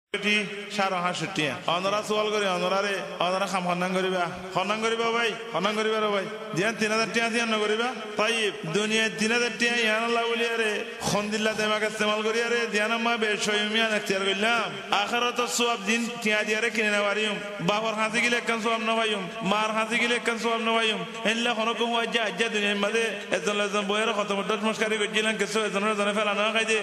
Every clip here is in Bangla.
সারা অনরা সোয়াল করি অনরারে অনরা খাম খন্নাং করিবা ভাই খন্নাং করিবা রে ভাই দিয়ান 3000 টাকা দিয়ান করিবা তাই দুনিয়া 3000 টাকা ইয়ান আল্লাহ বলিয়ারে খন্দিল্লা দেমাকে ইস্তেমাল করিয়ারে দিয়ান মা বেশয়মিয়া এখতিয়ার কইলাম আখিরাত সওয়াব দিন টিয়া দিয়ারে কিনে না পারিম বাবার হাতে গিলে একখান সওয়াব না পাইম মার হাতে গিলে একখান সওয়াব না পাইম এল্লা খনকম ওয়াজা আজ্জা দুনিয়ার মাঝে এজন বইয়ের কত মত মস্কারি কইছিলাম কিছু এজনের জনে ফেলানো খাই দে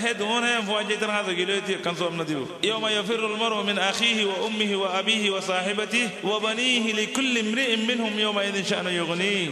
হে দুন হে ওয়াজা তার হাতে গিলে একখান সওয়াব না দিব يوم يفر المرء من أخيه وأمه وأبيه وصاحبته وبنيه لكل امرئ منهم يومئذ شأن يغنيه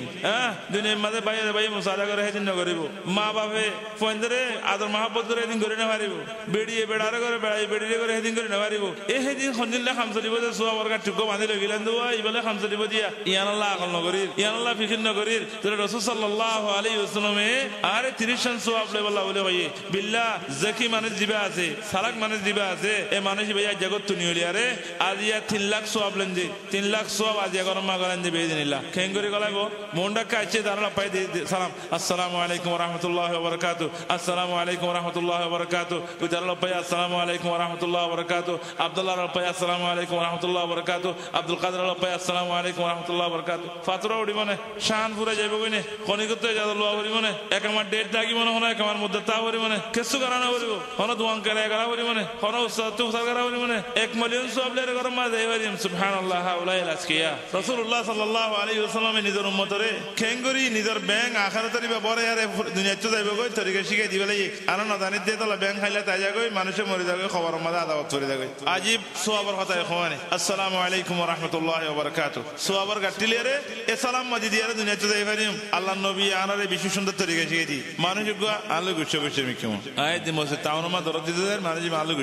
দুনিয়ার মাঝে বাইরে ভাই মুসাদা করে হেদিন না করিব মা বাপে ফোনরে আদর মহব্বত করে হেদিন করে না পারিব বেড়িয়ে বেড়ারে করে বেড়িয়ে করে হেদিন করে না পারিব এই হেদিন খন্দিল্লা খাম চলিব যে সোয়া বর্গা টুকো বাঁধি লগিলেন দুয়া ইবলে খাম চলিব দিয়া ইয়ান আল্লাহ আকল নগরীর ইয়ান আল্লাহ ফিকির নগরীর তোরে রাসূল সাল্লাল্লাহু আলাইহি ওয়াসাল্লামে আরে 30 জন সোয়াব লে বলা বলে ভাই বিল্লাহ জাকি মানুষ দিবা আছে সালাক মানুষ দিবা আছে এ মানুষ ভাইয়া জগৎ তুনি হলি আরে আজিয়া 3 লাখ সোয়াব লেন দি 3 লাখ সোয়াব আজিয়া গরম মা গলেন দি বেদিনিল্লাহ কেন করে গলাইবো মনটা কাছে দাঁড়া পাই দি সালাম আসসালামু আলাইকুম ওয়া রাহমাতুল্লাহি ওয়া বারাকাতুহু আসসালামু আলাইকুম ওয়া রাহমাতুল্লাহি ওয়া বারাকাতুহু উদারলা পাই আসসালামু আলাইকুম ওয়া রাহমাতুল্লাহি ওয়া বারাকাতুহু আব্দুল্লাহ পাই আসসালামু আলাইকুম ওয়া রাহমাতুল্লাহি ওয়া বারাকাতুহু আব্দুল কাদের পাই আসসালামু আলাইকুম ওয়া রাহমাতুল্লাহি ওয়া বারাকাতুহু ফাতরা উড়ি মনে শান পুরা যাইবো কইনে কনিকতে যাদলো হরি মনে এক আমার ডেট লাগি মনে হনা এক আমার মুদ্দত তা হরি মনে কিছু কারণে হরিব হন দুয়ান করে এগারা হরি মনে হন উস্তাদ তো সাগরা হরি মনে 1 মিলিয়ন সওয়াব লে গরম মা দেইবারিম সুবহানাল্লাহ হাউলাই আজকিয়া রাসূলুল্লাহ সাল্লাল্লাহু আলাইহি ওয়াসাল্লাম নিজের উম্মতরে খেঙ্গরি নিজের ব্যাংক আখিরাতের বড় আরে দুনিয়া তো যাইব কই তরিকা শিখাই দিবেলাই আর না জানি দে তালা ব্যাংক খাইলা তাই যাগই মানুষে মরে যাবে খবর মাদা আদালত করে যাবে আজীব সওয়াবের কথা এখানে আসসালামু আলাইকুম ওয়া রাহমাতুল্লাহি ওয়া বারাকাতুহু সওয়াবের গাটিলিয়ারে এ সালাম মাজি দিয়ারে দুনিয়া তো যাইবারিম আল্লাহর নবী আনারে বেশি সুন্দর তরিকা শিখাই দি মানুষ গো আলো গুছে গুছে মিকিম আয় দি মসে তাওন মা দরদ দিদের মানুষ আলো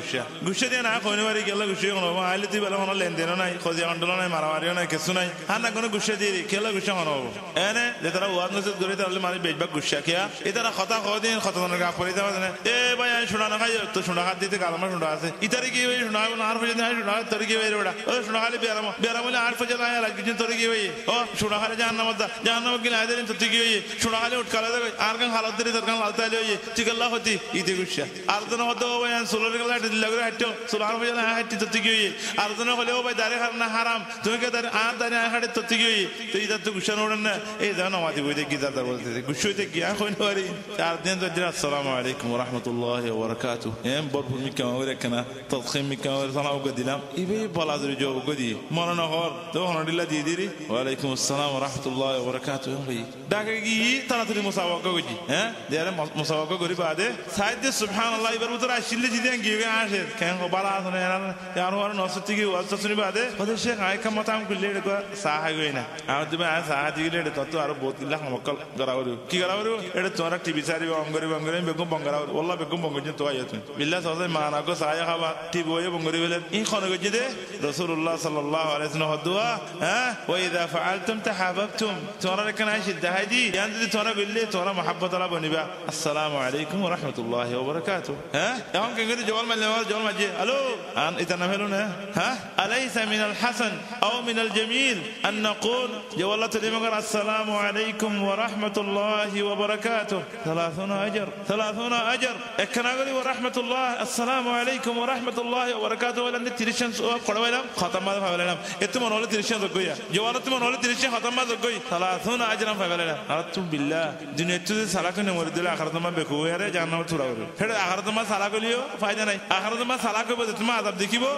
গুছে দিয়ে না কইনে বাড়ি গেল গুছে কোন আইলে তুই বলে কোন লেনদেন নাই খোঁজে আন্দোলন নাই মারামারিও নাই কিছু নাই আর না কোনো গুছে দিয়ে খেলা গুছে হন হবো এনে যে তারা ওয়াজ নসিহত করে তাহলে মানে বেজবাক গুছা খেয়া এ তারা কথা কদিন খতনের গা পড়ে যাবে না এ ভাই আমি শোনা না খাই তো শোনা হাত দিতে গালমা শোনা আছে ইতারে কি ভাই শোনা না আর পর্যন্ত নাই শোনা তোর কি ভাই ওটা ও শোনা খালি বেরাম বলে আর পর্যন্ত আয় লাগি তোর কি ভাই ও শোনা খালি জাহান্নাম কি নাই দেন তো তুই কি ভাই শোনা খালি উঠ কালা দেবে আর গান হালত দিতে তোর গান লালতাইলে হই তুই গল্লা হতি ইতে গুছা আর তো হতো ভাই সোলার গলা লাগরে হাঁটো সোলার পর্যন্ত হাঁটি তো তুই কি ভাই আর তো হলে ও ভাই দাঁড়ে খানা হারাম তুমি কে দাঁড়ে আর দাঁড়ে হাঁটে তো তুই কি ভাই তুই ইদার তো গুছা নোড়েন না এই জানো আমাদি বইতে কি দাদা বলতে গুছইতে গিয়া কইন পারি চার দিন তো দিন আসসালামু আলাইকুম ওয়া রাহমাতুল্লাহি ওয়া বারাকাতুহু এম বরফুল মিকা ওরে কেনা তদখিম মিকা ওরে সালাম গো দিলাম ইবে বলা জরি জব গো দি মনে না হর তো হনদিল্লা দি দিরি ওয়া আলাইকুম আসসালাম ওয়া রাহমাতুল্লাহি ওয়া বারাকাতুহু ভাই ডাকে কি তাড়াতাড়ি মুসাওয়াকা গজি হ্যাঁ দেয়ারে মুসাওয়াকা করি বাদে সাইদে সুবহানাল্লাহ এবার উতর আসিলে জিদেন গিয়ে আসে কেন বালা আসনে আর আর নসতি কি ওয়াজ শুনি বাদে ওদের শেখ আইকা মাতাম কুলে কো সাহায় গইনা আর তুমি আ সাহা দিলে তত আর বহুত ইল্লাহ মক্কল গরাওরি কি গরাওরি এটা তোরা টিভি সারি বঙ্গরি বেগম বঙ্গরাও ওয়াল্লাহ বেগম বঙ্গজি তো আয়াত বিল্লাহ সাহায় মানা কো সাহায় খাবা টিভি ওয়ে বঙ্গরি বলে এই খনে গজি দে রাসূলুল্লাহ সাল্লাল্লাহু আলাইহি ওয়াসাল্লাম দুআ হ্যাঁ ওয়া ইযা ফাআলতুম তাহাবাবতুম তোরা কেন আইছি দাহাদি ইয়ান যদি তোরা বিল্লে তোরা মহব্বত আলা বনিবা আসসালামু আলাইকুম ওয়া রাহমাতুল্লাহি ওয়া বারাকাতুহু হ্যাঁ এখন কেন জওয়াল মাঝে হ্যালো আন ইতানা ফেলো না হ্যাঁ আলাইসা মিনাল হাসান আও মিনাল জামিল আন নাকুল জওয়াল্লাহ তালিমাগার আসসালামু আলাইকুম ওয়া রাহমাতুল্লাহি ওয়া বারাকাতুহু 30 আজর একনাগলি ওয়া রাহমাতুল্লাহ আসসালামু আলাইকুম ওয়া রাহমাতুল্লাহি ওয়া বারাকাতুহু বলেন 30 সওয়াব পড়াইলাম খতম মাদ ভাবলাম এত মন হলো 30 যোগ্যয়া জওয়াল্লাহ তুমি মন হলো 30 খতম মাদ যোগ্যই 30 আজরাম ভাবলাম আর তুমি বিল্লাহ দুনিয়াতে সালাকে নমর দিলে আখিরাত মা বেকু আরে জান্নাত তুরা করে হেডা আখিরাত মা সালাকলিও ফায়দা নাই আখিরাত মা সালাকে বলে তুমি আযাব দেখিবো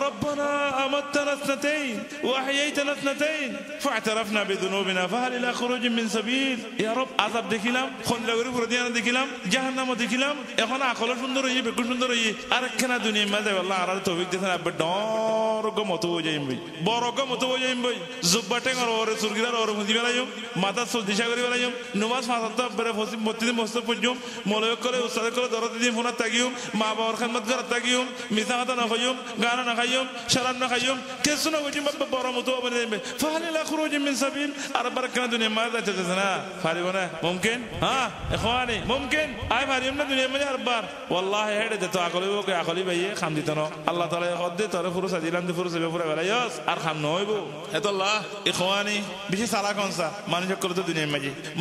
রব্বানা আমাতনা اثنتين واحييتنا اثنتين فاعترفنا بذنوبنا فهل الى خروج من سبيل يا رب আযাব দেখিলাম খন্ডাগরি পুরদিয়ানা দেখিলাম জাহান্নাম দেখিলাম এখন আকল সুন্দর হই বেকু সুন্দর হই আর একখানা দুনিয়া মাঝে আল্লাহ আর তৌফিক দেন আব্বা ডরগ মত হই যাইম ভাই বড়গ মত হই যাইম ভাই জুব্বাটে আর সুরগিরার আর মুদি বেলাইম মাথা সুল দিশা করি বেলাইম নমাজ ফাসাত বরে ফসি মসজিদে মস্ত পজুম মলয় করে উস্তাদ করে দরদ দি ফোনা তাগিউম মা বাবার খিদমত করে তাগিউম মিসাহাতা না হইম গানা না খাইম শারাব না খাইম কিছু না হইম বাবা বড় মত হবে না ফাহালি লা খুরুজ মিন সাবিল আর বারকানা দুনিয়া মা যাচ্ছে না পারিব না মুমকিন হ্যাঁ ইখওয়ানি মুমকিন আই পারিম না দুনিয়া মে আর বার ওয়াল্লাহি হেডে তো আকলি ওকে আকলি ভাইয়ে খাম দিত না আল্লাহ তাআলা হদ্দে তোরে ফুরসা দিলাম দি ফুরসা বে ফুরা বেলায়স আর খাম নইব এতল্লাহ ইখওয়ানি বেশি সালা কোনসা মানুষ করতে দুনিয়া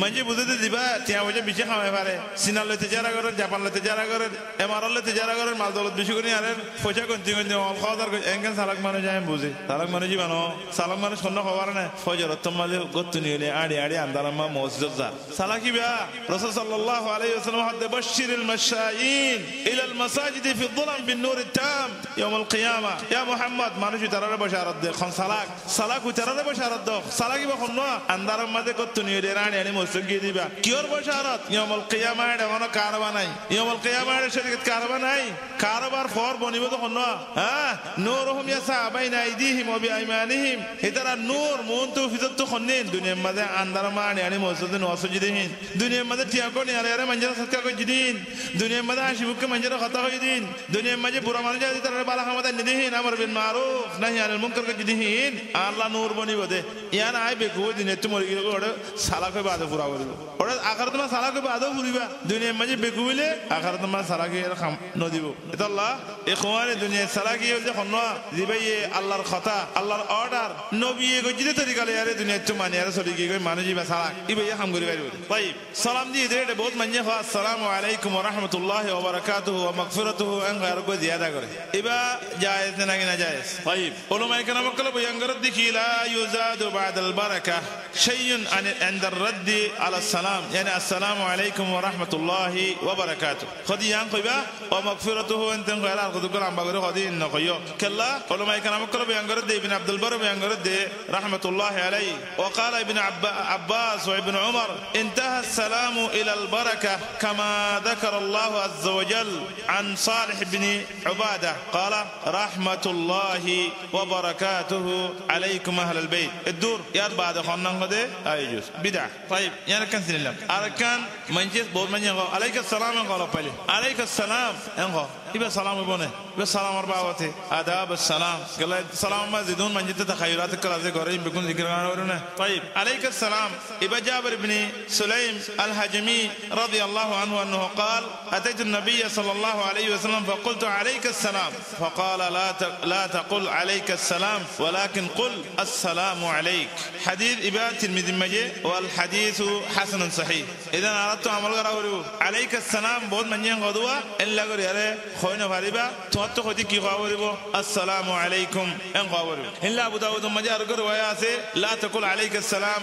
মাঝে বুঝতে দিবা তিয়া ওজে বেশি খাওয়াই পারে সিনাল লইতে যারা করে জাপান লইতে যারা করে এমআরএল লইতে যারা করে মাল দৌলত বেশি করে আরে পয়সা কোনটি কোনটি খাওয়াদার এঙ্গেন সালাক মানুষ যায় বুঝি সালাক মানুষ জীবানো সালাক মানুষ কোন খবর না ফজর তোমাদের গত্তু নিয়ে আড়ি আড়ি আন্দারাম্মা মসজিদ যা সালাকি বা রাসূল সাল্লাল্লাহু আলাইহি ওয়াসাল্লাম হাদ বাশশিরুল মাশায়িন ইলা আল মাসাজিদ ফি الظلام بالنور التام يوم القيامه يا محمد মানুষ তারারে বশারত দে খন সালাক তারারে বশারত দাও সালাকি বা কোন আন্দারাম্মা দে গত্তু নিয়ে আড়ি আড়ি মসজিদ গিয়ে দিবা কিওর বশারত يوم القيامه এটা কোনো কারবা নাই يوم القيامه এর শরীয়ত কারবা নাই কারবার ফর বনিব তো কোন হ্যাঁ নূরুহুম ইয়াসা বাইনা আইদিহিম ওয়া বিআইমানিহিম এটারা নূর মুনতু ফিজতু খন্নিন দুনিয়ার মধ্যে আন্দারাম্মা আড়ি আড়ি মসজিদ নওয়াসুজিদিন দুনিয়ার মধ্যে টিয়াকো নিয়ে আরে মঞ্জরা সৎকা কই দিন দুনিয়ার মধ্যে আশিবুকে মঞ্জরা খাতা কই দিন দুনিয়ার মধ্যে পুরা মানুষ যদি তারা বালা খামাতে নিদিন আমর বিল মারুফ নাহি আনিল মুনকার কই দিন আল্লাহ নূর বনিব দে ইয়ান আই বেকু দিনে তুমি মরি গেলে ওড়ে সালা কই বাদে পুরা করিব ওড়ে আখার তোমার সালা কই বাদে পুরিবা দুনিয়ার মধ্যে বেকু হইলে আখার তোমার সালা কি খাম নদিব এটা আল্লাহ ইখওয়ানে দুনিয়ার সালা কি হইছে খন্না জিবাইয়ে আল্লাহর কথা আল্লাহর অর্ডার নবী কই জিতে তরিকালে আরে দুনিয়ার তো মানি আরে সরি কি কই মানুষ জিবা সালা ইবাইয়া হাম করি বাইব তাই সালাম দিয়ে দে বহুত মানজে হয় আসসালামু আলাইকুম ওয়া রাহমাতুল্লাহি ওয়া বারাকাতুহু ওয়া মাগফিরাতুহু এন গায়র কো জিয়াদা করে ইবা জায়েজ না কি না জায়েজ তাইব উলামায়ে কেরাম কল বয়াঙ্গর দেখি লা ইউজাদু বাদাল বারাকা শাইউন عند الرد على السلام يعني السلام عليكم ورحمه الله وبركاته خدي يان قيبا ومغفرته انت غير الخذ كلام بغير خدي نقيو كلا علماء كلام كل بيانغر دي ابن عبد البر بيانغر دي رحمه الله عليه وقال ابن عباس وابن عمر انتهى السلام الى البركه كما ذكر الله عز وجل عن صالح بن عباده قال رحمه الله وبركاته عليكم اهل البيت الدور يا بعد خنن قد ايجوز بدع طيب يعني كان سلام اركان منجز بول من يقول عليك السلام قال بالي عليك السلام انغو يبقى سلام بونه يبقى سلام اربعه آداب السلام قال السلام ما زيدون من جد تخيرات كلا زي غورين بيكون ذكر ورنا طيب عليك السلام ابا جابر بن سليم الهجمي رضي الله عنه انه قال اتيت النبي صلى الله عليه وسلم فقلت عليك السلام فقال لا تقل عليك السلام ولكن قل السلام عليك حديث ابا الترمذي مجه والحديث حسن صحيح اذا اردت عمل غراورو عليك السلام بود من ينغدوا الا غير يره خوينا فاريبا تو خدي كي غاوريبو السلام عليكم ان غاورو الا ابو داود مجه ارغ روايه لا تقل عليك السلام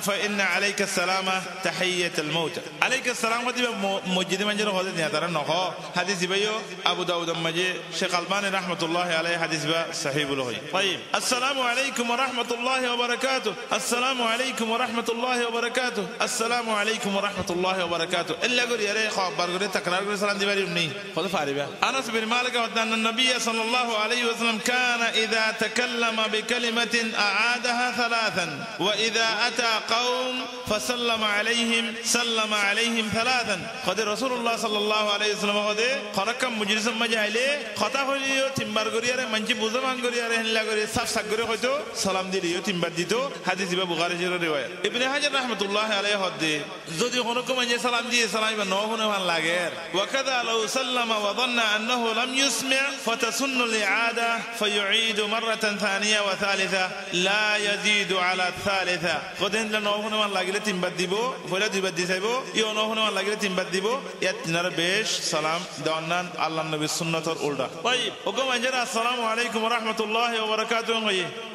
فان عليك السلام تحيه الموت عليك السلام ودي مسجد منجر خدي ني ترى نخ حديث بيو ابو داود مجه شيخ الباني رحمه الله عليه حديث صحيح له طيب السلام عليكم ورحمه الله وبركاته السلام عليكم ورحمه الله وبركاته السلام عليكم ورحمه الله وبركاته الا غير يره خبر غير تكرار غير سلام دي باري خذ فاربا انس بن مالك ان النبي صلى الله عليه وسلم كان اذا تكلم بكلمه اعادها ثلاثا واذا اتى قوم فسلم عليهم سلم عليهم ثلاثا قد رسول الله صلى الله عليه وسلم قد خركم مجلس مجاله خطا হলিও তিনবার করিয়ারে মানজি বুঝামান করিয়ারে হেলা করে সাফ সাফ করে হয়তো সালাম দিলিও তিনবার দিতো হাদিস ইবা বুখারী এর riwayat ইবনে হাজার রাহমাতুল্লাহ আলাইহি হদে যদি কোন কমে সালাম দিয়ে সালাম ইবা ন হুনে ভাল লাগে ওয়াকাদা লাউ সাল্লামা ওয়া ظن انه لم يسمع فتسن الاعاده فيعيد مره ثانيه وثالثه لا يزيد على الثالثه قدن لا ন হুনে ভাল লাগিলে তিনবার দিব ফলে দুইবার দিছাইবো ইও ন হুনে ভাল লাগিলে তিনবার দিব ইয়াত নার বেশ সালাম দাওয়ান আল্লাহর নবীর সুন্নতর উল্টা طيب ওকম আজরা আসসালামু আলাইকুম ওয়া রাহমাতুল্লাহি ওয়া বারাকাতুহু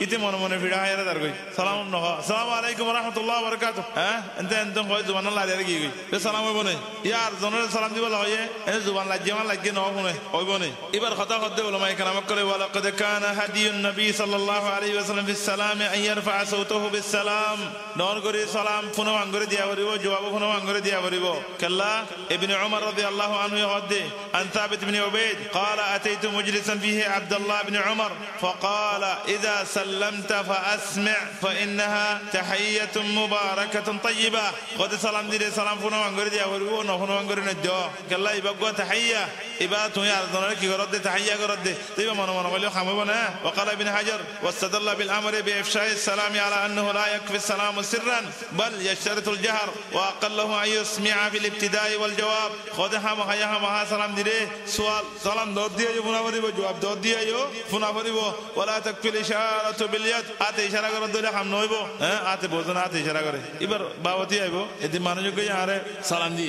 ইতে মনে মনে ভিড়া হায়রা দার কই সালাম ন আসসালামু আলাইকুম ওয়া রাহমাতুল্লাহি ওয়া বারাকাতুহু এনতে কই সুবহানাল্লাহ রে কি কই সালাম হইব না ইয়ার জনের সালাম দিব লাগে এ জুবান লাগিমান লাগে ন হুনে হইব না এবার কথা কদে উলামায়ে কেরাম করে ওয়ালা কদ কানা হাদিয়ুন নবী সাল্লাল্লাহু আলাইহি ওয়াসাল্লাম ফিস সালাম আন ইয়ারফা সাউতাহু বিস সালাম নর করে সালাম ফুনো আঙ্গরে দিয়া বলিব জবাব ফুনো আঙ্গরে দিয়া বলিব কাল্লা ইবনে উমর রাদিয়াল্লাহু আনহু হদে আন সাবিত ইবনে উবাইদ قال اتيت مجلسا فيه عبد الله بن عمر فقال اذا سلمت فاسمع فانها تحيه مباركه طيبه قد سلام دي سلام فونو انغري دي اورو نو فونو انغري نجو كلا يبغى تحيه يبا تو يار دونر كي غرد تحيه غرد تيبا من من قال خمبو نا وقال ابن حجر واستدل بالامر بافشاء السلام على انه لا يكفي السلام سرا بل يشترط الجهر واقله ان يسمع في الابتداء والجواب خذها ما سلام دي سوال سلام دو দিও ফুনা করিব জবাব দো দিও ফুনা করিব ওয়ালা তাকফিল ইশারাতু বিল ইয়াদ আতে ইশারা করে দিলে হাম নইব আতে বোঝনা আতে ইশারা করে এবার বাবতি আইবো এদি মানুষ কই আরে সালাম দি